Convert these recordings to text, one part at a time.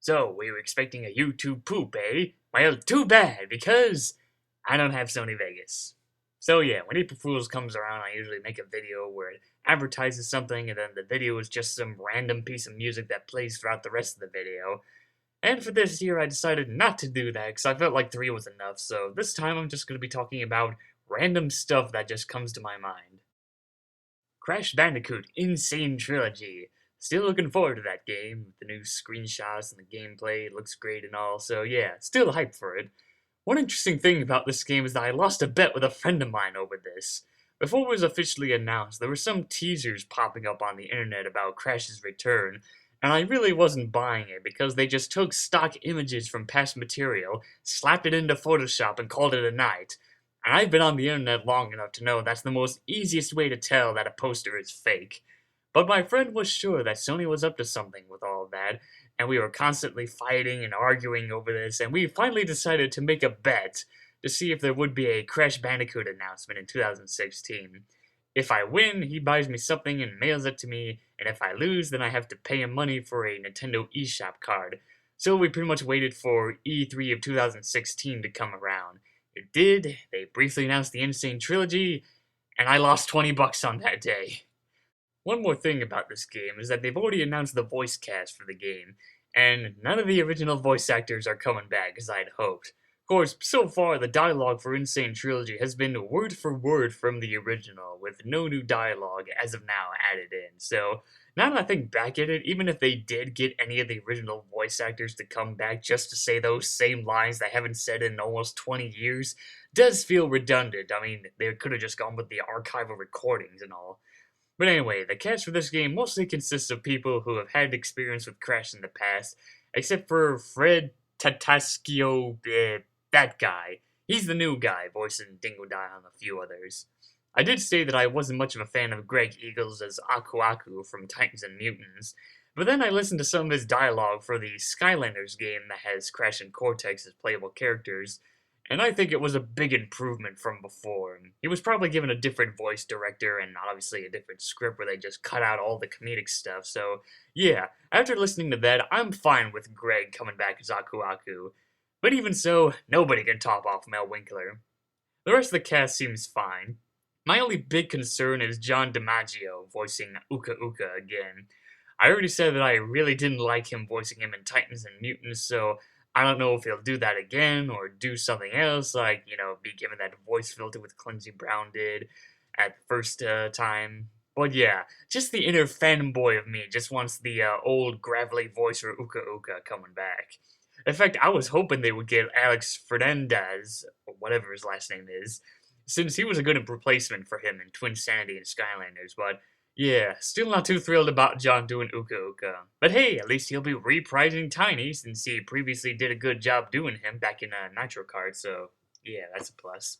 So, we were expecting a YouTube poop, eh? Well, too bad, because I don't have Sony Vegas. So yeah, when April Fool's comes around, I usually make a video where it advertises something, and then the video is just some random piece of music that plays throughout the rest of the video. And for this year, I decided not to do that, because I felt like 3 was enough, so this time I'm just going to be talking about random stuff that just comes to my mind. Crash Bandicoot Insane Trilogy. Still looking forward to that game, with the new screenshots and the gameplay. It looks great and all, so yeah, still hyped for it. One interesting thing about this game is that I lost a bet with a friend of mine over this. Before it was officially announced, there were some teasers popping up on the internet about Crash's return, and I really wasn't buying it because they just took stock images from past material, slapped it into Photoshop, and called it a night. And I've been on the internet long enough to know that's the most easiest way to tell that a poster is fake. But my friend was sure that Sony was up to something with all of that, and we were constantly fighting and arguing over this, and we finally decided to make a bet to see if there would be a Crash Bandicoot announcement in 2016. If I win, he buys me something and mails it to me, and if I lose, then I have to pay him money for a Nintendo eShop card. So we pretty much waited for E3 of 2016 to come around. It did, they briefly announced the Insane Trilogy, and I lost 20 bucks on that day. One more thing about this game is that they've already announced the voice cast for the game, and none of the original voice actors are coming back as I'd hoped. Of course, so far the dialogue for Insane Trilogy has been word for word from the original, with no new dialogue as of now added in, so now that I think back at it, even if they did get any of the original voice actors to come back just to say those same lines they haven't said in almost 20 years, does feel redundant. I mean, they could have just gone with the archival recordings and all. But anyway, the cast for this game mostly consists of people who have had experience with Crash in the past, except for Fred Tatascio, that guy. He's the new guy, voicing Dingodile and a few others. I did say that I wasn't much of a fan of Greg Eagles as Aku Aku from Titans and Mutants, but then I listened to some of his dialogue for the Skylanders game that has Crash and Cortex as playable characters, and I think it was a big improvement from before. He was probably given a different voice director and obviously a different script where they just cut out all the comedic stuff, so yeah, after listening to that, I'm fine with Greg coming back as Aku Aku. But even so, nobody can top off Mel Winkler. The rest of the cast seems fine. My only big concern is John DiMaggio voicing Uka Uka again. I already said that I really didn't like him voicing him in Titans and Mutants, so I don't know if he'll do that again or do something else, like, be given that voice filter with Clancy Brown did at the first time. But yeah, just the inner fanboy of me just wants the old gravelly voice for Uka Uka coming back. In fact, I was hoping they would get Alex Fernandez, or whatever his last name is, since he was a good replacement for him in Twin Sanity and Skylanders, but yeah, still not too thrilled about John doing Uka Uka. But hey, at least he'll be reprising Tiny, since he previously did a good job doing him back in Nitro Kart, so yeah, that's a plus.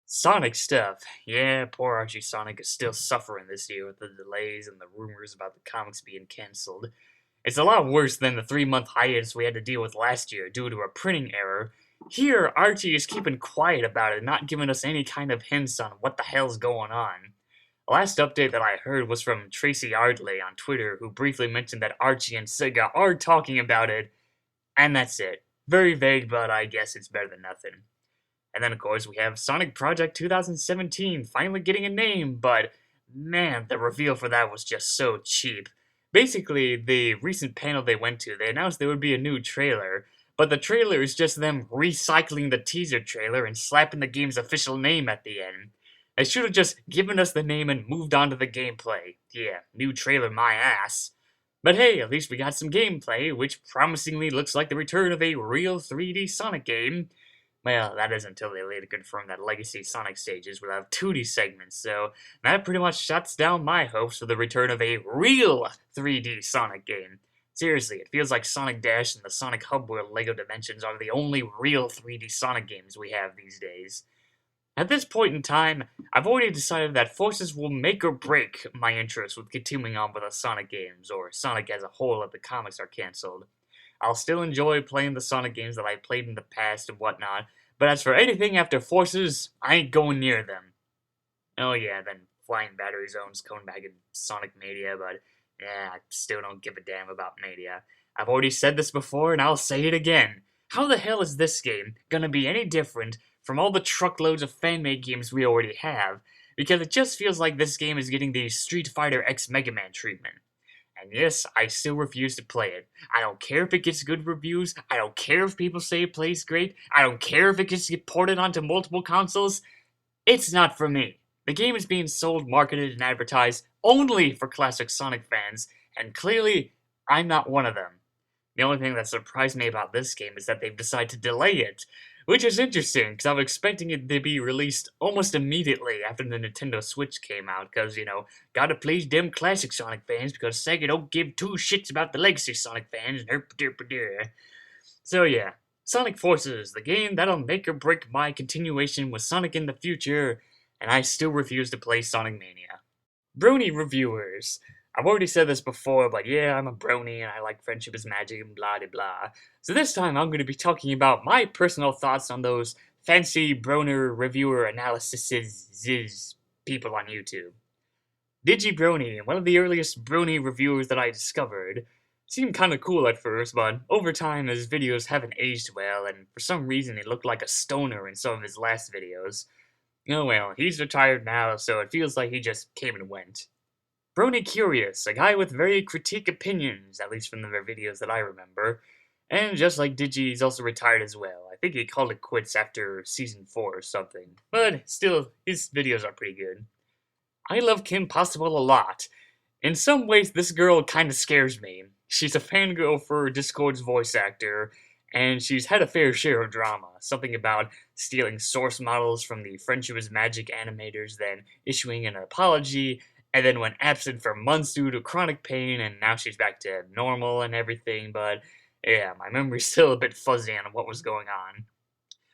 Sonic stuff. Yeah, poor Archie Sonic is still suffering this year with the delays and the rumors about the comics being cancelled. It's a lot worse than the 3-month hiatus we had to deal with last year due to a printing error. Here, Archie is keeping quiet about it, not giving us any kind of hints on what the hell's going on. The last update that I heard was from Tracy Ardley on Twitter, who briefly mentioned that Archie and Sega are talking about it, and that's it. Very vague, but I guess it's better than nothing. And then, of course, we have Sonic Project 2017 finally getting a name, but man, the reveal for that was just so cheap. Basically, the recent panel they went to, they announced there would be a new trailer, but the trailer is just them recycling the teaser trailer and slapping the game's official name at the end. They should have just given us the name and moved on to the gameplay. Yeah, new trailer my ass. But hey, at least we got some gameplay, which promisingly looks like the return of a real 3D Sonic game. Well, that is until they later confirm that Legacy Sonic stages will have 2D segments, so that pretty much shuts down my hopes for the return of a real 3D Sonic game. Seriously, it feels like Sonic Dash and the Sonic Hub World LEGO Dimensions are the only real 3D Sonic games we have these days. At this point in time, I've already decided that forces will make or break my interest with continuing on with the Sonic games, or Sonic as a whole if the comics are cancelled. I'll still enjoy playing the Sonic games that I played in the past and whatnot, but as for anything after Forces, I ain't going near them. Oh yeah, then Flying Battery Zone's coming back in Sonic Mania, but yeah, I still don't give a damn about Mania. I've already said this before and I'll say it again. How the hell is this game gonna be any different from all the truckloads of fan-made games we already have? Because it just feels like this game is getting the Street Fighter X Mega Man treatment. And yes, I still refuse to play it. I don't care if it gets good reviews, I don't care if people say it plays great, I don't care if it gets ported onto multiple consoles. It's not for me. The game is being sold, marketed, and advertised only for classic Sonic fans, and clearly, I'm not one of them. The only thing that surprised me about this game is that they've decided to delay it, which is interesting, because I was expecting it to be released almost immediately after the Nintendo Switch came out, because, gotta please them classic Sonic fans, because Sega don't give two shits about the legacy Sonic fans, So yeah, Sonic Forces, the game that'll make or break my continuation with Sonic in the future, and I still refuse to play Sonic Mania. Brony reviewers. I've already said this before, but yeah, I'm a brony and I like friendship is magic and blah de blah. So this time I'm going to be talking about my personal thoughts on those fancy broner reviewer analyses people on YouTube. DigiBrony, one of the earliest brony reviewers that I discovered, seemed kinda cool at first, but over time his videos haven't aged well, and for some reason he looked like a stoner in some of his last videos. Oh well, he's retired now, so it feels like he just came and went. Brony Curious, a guy with very critique opinions, at least from the videos that I remember. And just like Digi, he's also retired as well. I think he called it quits after Season 4 or something. But still, his videos are pretty good. I love Kim Possible a lot. In some ways, this girl kinda scares me. She's a fangirl for Discord's voice actor, and she's had a fair share of drama. Something about stealing source models from the Friendship is Magic animators, then issuing an apology, and then went absent for months due to chronic pain, and now she's back to normal and everything, but yeah, my memory's still a bit fuzzy on what was going on.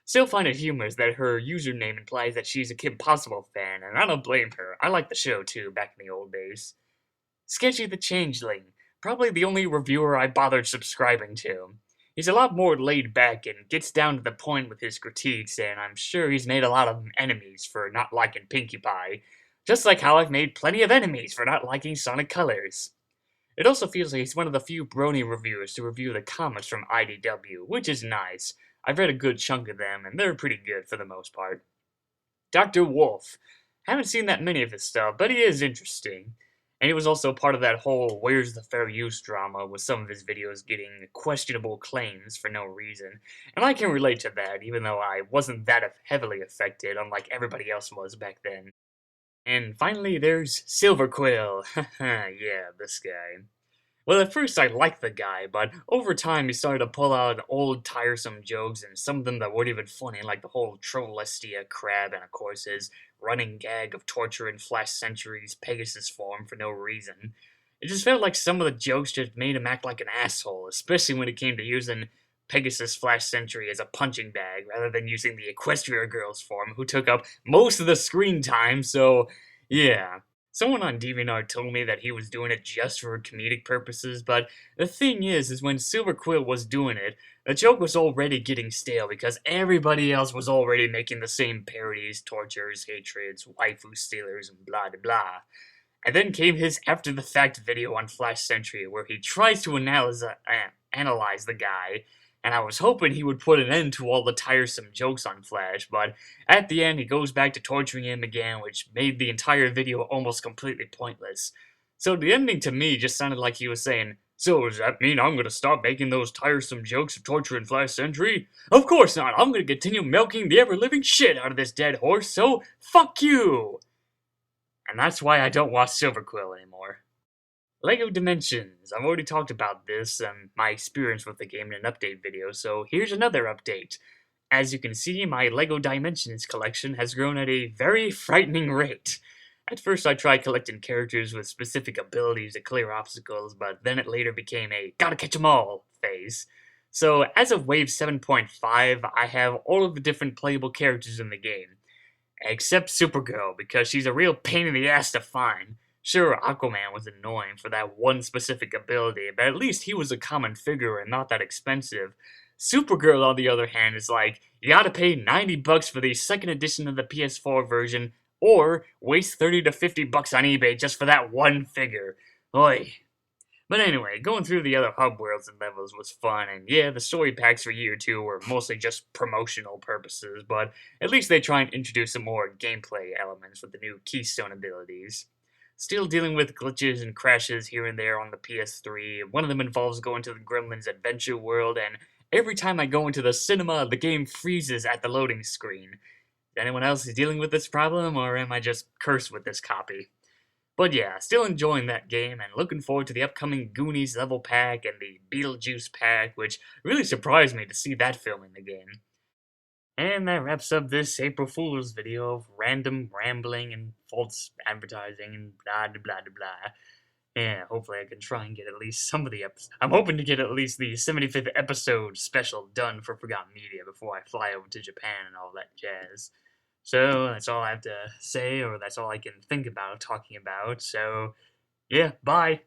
Still find it humorous that her username implies that she's a Kim Possible fan, and I don't blame her. I liked the show too, back in the old days. Sketchy the Changeling, probably the only reviewer I bothered subscribing to. He's a lot more laid back and gets down to the point with his critiques, and I'm sure he's made a lot of enemies for not liking Pinkie Pie, just like how I've made plenty of enemies for not liking Sonic Colors. It also feels like he's one of the few brony reviewers to review the comics from IDW, which is nice. I've read a good chunk of them, and they're pretty good for the most part. Dr. Wolf. Haven't seen that many of his stuff, but he is interesting. And he was also part of that whole where's the fair use drama with some of his videos getting questionable claims for no reason. And I can relate to that, even though I wasn't that heavily affected, unlike everybody else was back then. And finally, there's Silverquill. Yeah, this guy. Well, at first I liked the guy, but over time he started to pull out old tiresome jokes, and some of them that weren't even funny, like the whole Trollestia crab, and of course his running gag of torture in Flash Century's Pegasus form for no reason. It just felt like some of the jokes just made him act like an asshole, especially when it came to using Pegasus Flash Century as a punching bag, rather than using the Equestria Girls form, who took up most of the screen time, so yeah. Someone on DeviantArt told me that he was doing it just for comedic purposes, but the thing is when Silverquill was doing it, the joke was already getting stale because everybody else was already making the same parodies, tortures, hatreds, waifu stealers, and blah blah blah. And then came his after-the-fact video on Flash Century where he tries to analyze the guy, and I was hoping he would put an end to all the tiresome jokes on Flash, but at the end he goes back to torturing him again, which made the entire video almost completely pointless. So the ending to me just sounded like he was saying, so does that mean I'm gonna stop making those tiresome jokes of torturing Flash Century? Of course not, I'm gonna continue milking the ever-living shit out of this dead horse, so fuck you! And that's why I don't watch Silverquill anymore. LEGO Dimensions. I've already talked about this and my experience with the game in an update video, so here's another update. As you can see, my LEGO Dimensions collection has grown at a very frightening rate. At first I tried collecting characters with specific abilities to clear obstacles, but then it later became a gotta catch 'em all phase. So as of Wave 7.5, I have all of the different playable characters in the game. Except Supergirl, because she's a real pain in the ass to find. Sure, Aquaman was annoying for that one specific ability, but at least he was a common figure and not that expensive. Supergirl, on the other hand, is like, you gotta pay $90 for the second edition of the PS4 version, or waste $30 to $50 on eBay just for that one figure. Oy. But anyway, going through the other hub worlds and levels was fun, and yeah, the story packs for Year 2 were mostly just promotional purposes, but at least they try and introduce some more gameplay elements with the new Keystone abilities. Still dealing with glitches and crashes here and there on the PS3. One of them involves going to the Gremlins Adventure World, and every time I go into the cinema, the game freezes at the loading screen. Is anyone else dealing with this problem, or am I just cursed with this copy? But yeah, still enjoying that game and looking forward to the upcoming Goonies level pack and the Beetlejuice pack, which really surprised me to see that film in the game. And that wraps up this April Fool's video of random rambling and false advertising and blah blah blah blah. Yeah, hopefully I can try and get at least some of the episodes. I'm hoping to get at least the 75th episode special done for Forgotten Media before I fly over to Japan and all that jazz. So that's all I have to say, or that's all I can think about talking about. So, yeah, bye.